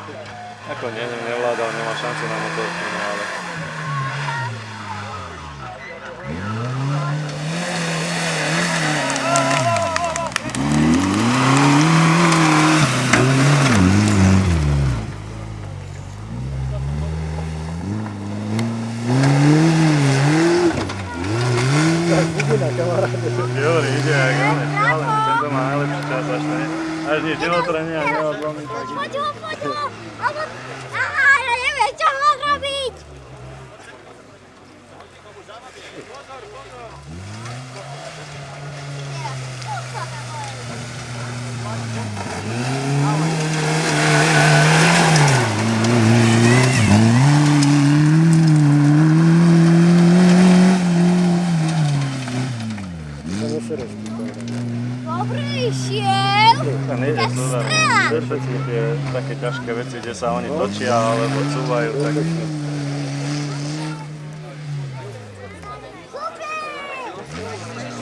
Ako nevládal, nemá šancu na motorku, no ale... Vidina, kamaráde. Dobrý, ide aj gáme, stále, tento má najlepší čas až ne. Až nič neotrenie a neodlomí, tak ide. Poď ho! Ja neviem, čo mám robiť! Dobre išiel. To nejde súdať. Všetky tie také ťažké veci, kde sa oni točia alebo cúvajú, tak... Super!